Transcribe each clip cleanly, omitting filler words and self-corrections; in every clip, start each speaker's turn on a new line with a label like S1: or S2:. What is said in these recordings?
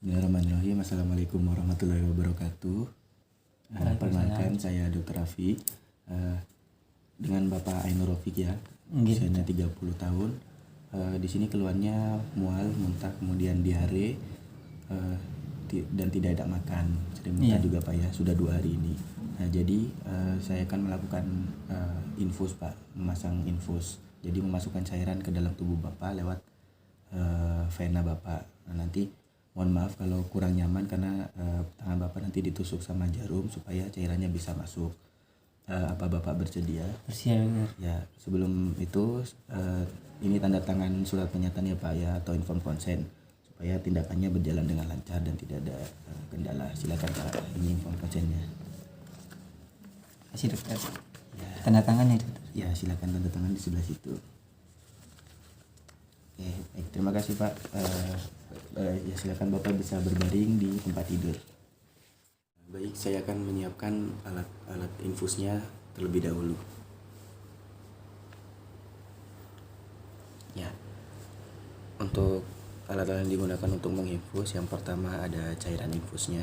S1: Bismillahirrahmanirrahim. Assalamualaikum warahmatullahi wabarakatuh. Perkenalkan saya Dr. Raffi dengan Bapak Ainur Rafiq ya. Usianya 30 tahun. Di sini keluhannya mual, muntah, kemudian diare dan tidak ada makan. Sering muntah juga Pak ya, sudah 2 hari ini. Nah, jadi saya akan melakukan infus Pak, memasang infus. Jadi memasukkan cairan ke dalam tubuh Bapak lewat vena Bapak. Nah, nanti mohon maaf kalau kurang nyaman karena tangan Bapak nanti ditusuk sama jarum supaya cairannya bisa masuk. Apa Bapak bersedia?
S2: Bersedia.
S1: Ya, sebelum itu ini tanda tangan surat pernyataan ya Pak ya, atau inform consent supaya tindakannya berjalan dengan lancar dan tidak ada kendala. Silakan Pak, ini inform consentnya.
S2: Kasih dokter. Ya. Tanda tangan ya dokter.
S1: Ya, silakan tanda tangan di sebelah situ. Oke, baik, terima kasih Pak. Ya silakan Bapak bisa berbaring di tempat tidur. Baik, saya akan menyiapkan alat infusnya terlebih dahulu. Ya, untuk alat-alat yang digunakan untuk menginfus, yang pertama ada cairan infusnya.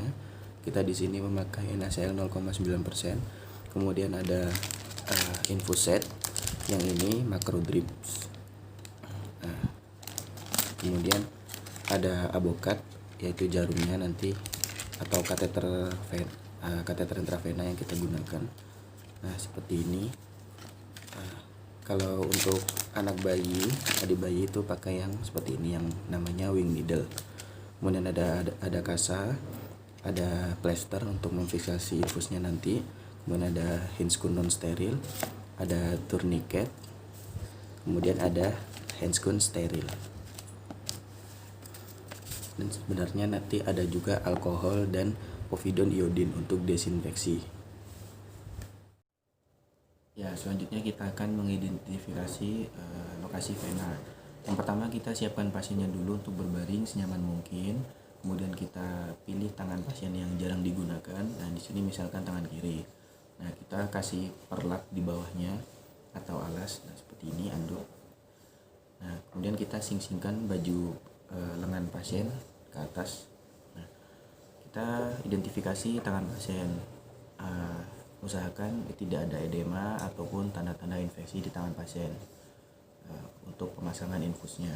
S1: Kita di sini memakai NaCl 0,9%. Kemudian ada infus set, yang ini macro drips. Kemudian ada abokat, yaitu jarumnya nanti, atau kateter intravena yang kita gunakan. Nah, seperti ini. Kalau untuk anak bayi, adik bayi itu pakai yang seperti ini, yang namanya wing needle. Kemudian ada kasa, ada plester untuk memfiksasi infusnya nanti. Kemudian ada handscoon non steril, ada tourniquet, kemudian ada handscoon steril. Dan sebenarnya nanti ada juga alkohol dan povidone iodin untuk desinfeksi. Ya, selanjutnya kita akan mengidentifikasi lokasi vena. Yang pertama kita siapkan pasiennya dulu untuk berbaring senyaman mungkin. Kemudian kita pilih tangan pasien yang jarang digunakan. Nah, di sini misalkan tangan kiri. Nah, kita kasih perlak di bawahnya atau alas. Nah, seperti ini anduk. Nah, kemudian kita sing-singkan baju lengan pasien ke atas. Nah, kita identifikasi tangan pasien. Usahakan tidak ada edema ataupun tanda-tanda infeksi di tangan pasien untuk pemasangan infusnya.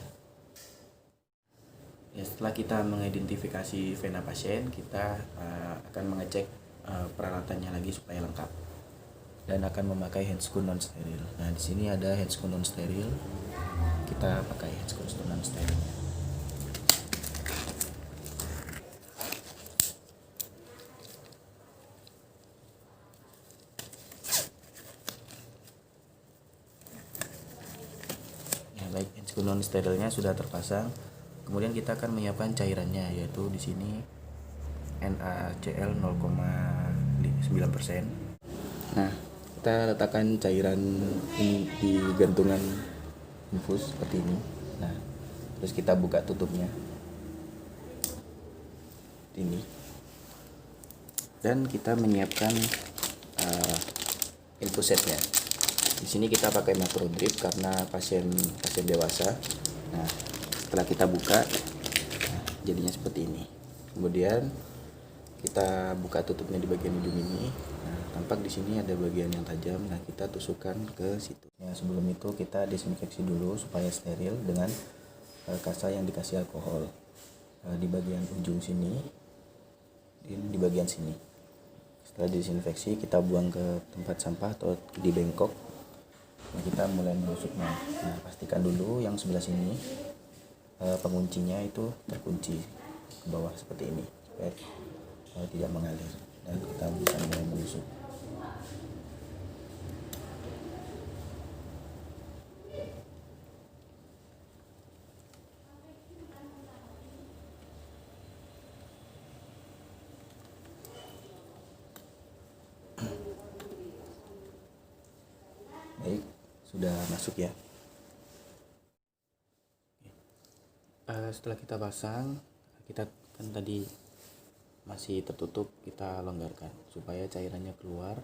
S1: Ya, setelah kita mengidentifikasi vena pasien, kita akan mengecek peralatannya lagi supaya lengkap dan akan memakai handscoon non steril. Nah, di sini ada handscoon non steril. Kita pakai handscoon non steril. Baik, handscoon non sterilnya sudah terpasang. Kemudian kita akan menyiapkan cairannya, yaitu di sini NaCl 0,9%. Nah, kita letakkan cairan ini di gantungan infus seperti ini. Nah, terus kita buka tutupnya ini. Dan kita menyiapkan infus setnya. Di sini kita pakai macro drip karena pasien dewasa. Nah, setelah kita buka, jadinya seperti ini. Kemudian kita buka tutupnya di bagian ujung ini. Nah, tampak di sini ada bagian yang tajam. Nah, kita tusukkan ke situ. Ya, sebelum itu kita desinfeksi dulu supaya steril dengan kasa yang dikasih alkohol. Di bagian ujung sini, di bagian sini. Setelah disinfeksi, kita buang ke tempat sampah atau di bengkok. Nah, kita mulai menusuknya. Nah, pastikan dulu yang sebelah sini penguncinya itu terkunci ke bawah seperti ini supaya tidak mengalir, dan kita bisa mulai menusuk. Baik, sudah masuk ya. Setelah kita pasang, kita kan tadi masih tertutup, kita longgarkan supaya cairannya keluar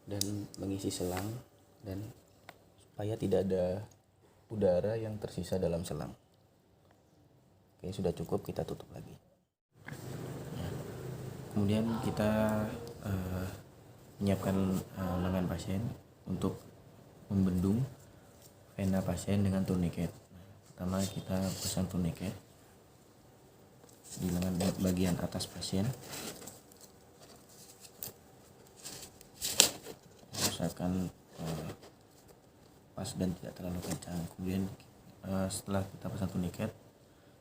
S1: dan mengisi selang, dan supaya tidak ada udara yang tersisa dalam selang. Oke, sudah cukup, kita tutup lagi. Kemudian kita menyiapkan lengan pasien untuk membendung vena pasien dengan tourniquet. Pertama kita pasang tourniquet di lengan bagian atas pasien. Usahakan pas dan tidak terlalu kencang. Kemudian setelah kita pasang tourniquet,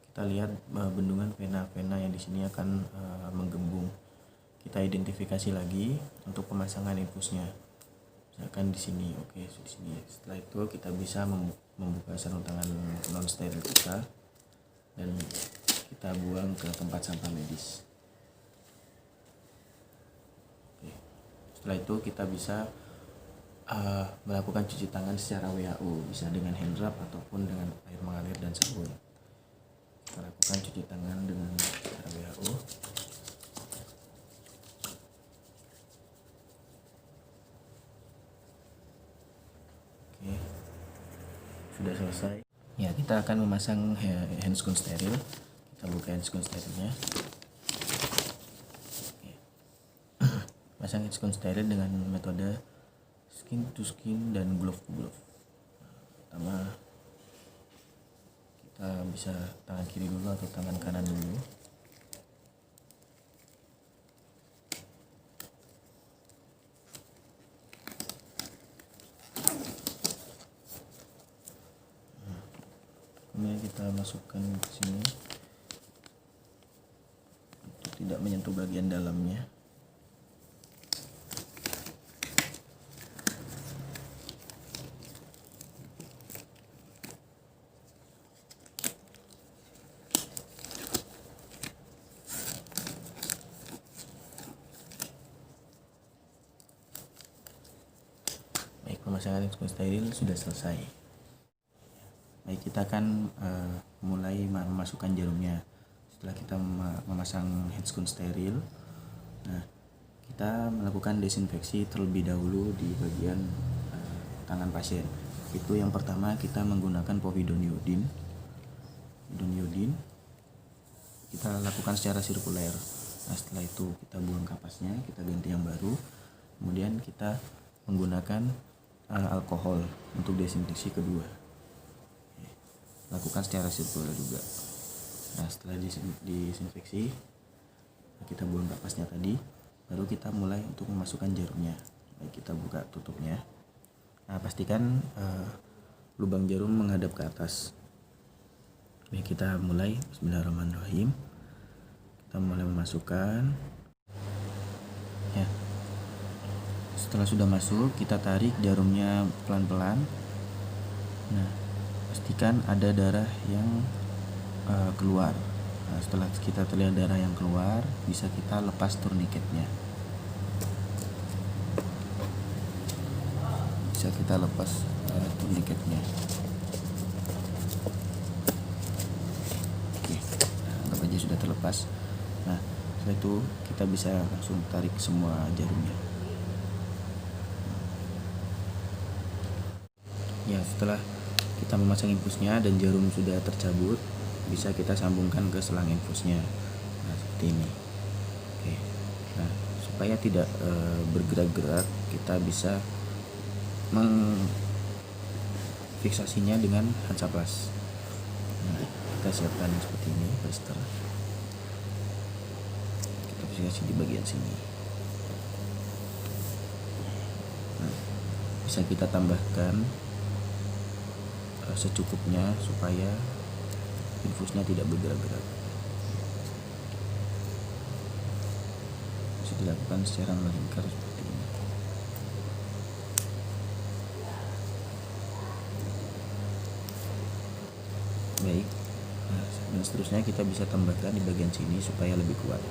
S1: kita lihat bendungan vena-vena yang di sini akan menggembung. Kita identifikasi lagi untuk pemasangan infusnya. Misalkan di sini, oke, di sini. Setelah itu kita bisa membuka sarung tangan non steril kita dan kita buang ke tempat sampah medis. Oke. Setelah itu kita bisa melakukan cuci tangan secara WHO, bisa dengan hand rub ataupun dengan air mengalir dan sabun. Kita lakukan cuci tangan dengan cara WHO. Oke, sudah selesai. Ya, kita akan memasang handscoon steril. Kita buka handscoon sterilnya. Oke. Pasang handscoon steril dengan metode skin to skin dan glove to glove. Pertama, kita bisa tangan kiri dulu atau tangan kanan dulu. Kemudian kita masukkan ke sini untuk tidak menyentuh bagian dalamnya. Baik, pemasangan handscoon steril sudah selesai. Baik, kita akan mulai memasukkan jarumnya. Setelah kita memasang handscoon steril, nah kita melakukan desinfeksi terlebih dahulu di bagian tangan pasien. Itu yang pertama kita menggunakan povidone iodine. Kita lakukan secara sirkuler. Nah, setelah itu kita buang kapasnya, kita ganti yang baru. Kemudian kita menggunakan alkohol untuk desinfeksi kedua. Lakukan secara sirkuler juga. Nah, setelah disinfeksi, kita buang kapasnya tadi, baru kita mulai untuk memasukkan jarumnya. Baik, kita buka tutupnya. Nah, pastikan lubang jarum menghadap ke atas. Baik, kita mulai. Bismillahirrahmanirrahim. Kita mulai memasukkan. Ya. Setelah sudah masuk, kita tarik jarumnya pelan-pelan. Nah, pastikan ada darah yang keluar. Nah, setelah kita terlihat darah yang keluar, bisa kita lepas tourniquetnya. Bisa kita lepas tourniquetnya. Oke, nah, anggap aja sudah terlepas. Nah, setelah itu kita bisa langsung tarik semua jarumnya. Ya, setelah kita memasang infusnya dan jarum sudah tercabut, bisa kita sambungkan ke selang infusnya. Nah, seperti ini. Oke. Nah, supaya tidak bergerak-gerak, kita bisa mengfiksasinya dengan Hansaplast. Nah, kita siapkan seperti ini, plaster. Kita fiksasi di bagian sini. Nah, bisa kita tambahkan secukupnya supaya infusnya tidak bergerak-gerak. Bisa dilakukan secara melingkar seperti ini. Baik, nah, dan seterusnya kita bisa tambahkan di bagian sini supaya lebih kuat.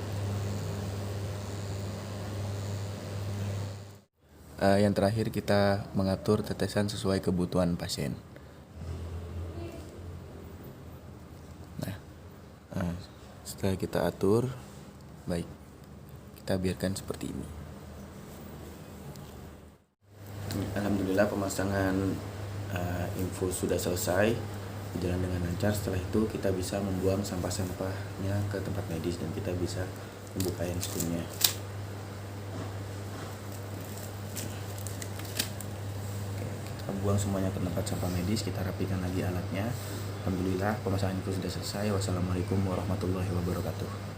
S1: Yang terakhir kita mengatur tetesan sesuai kebutuhan pasien. Setelah kita atur, baik, kita biarkan seperti ini. Alhamdulillah pemasangan infus sudah selesai, berjalan dengan lancar. Setelah itu kita bisa membuang sampah-sampahnya ke tempat medis dan kita bisa buka handscoonnya. Kita buang semuanya ke tempat sampah medis, kita rapikan lagi alatnya. Alhamdulillah pemasangan itu sudah selesai. Wassalamualaikum warahmatullahi wabarakatuh.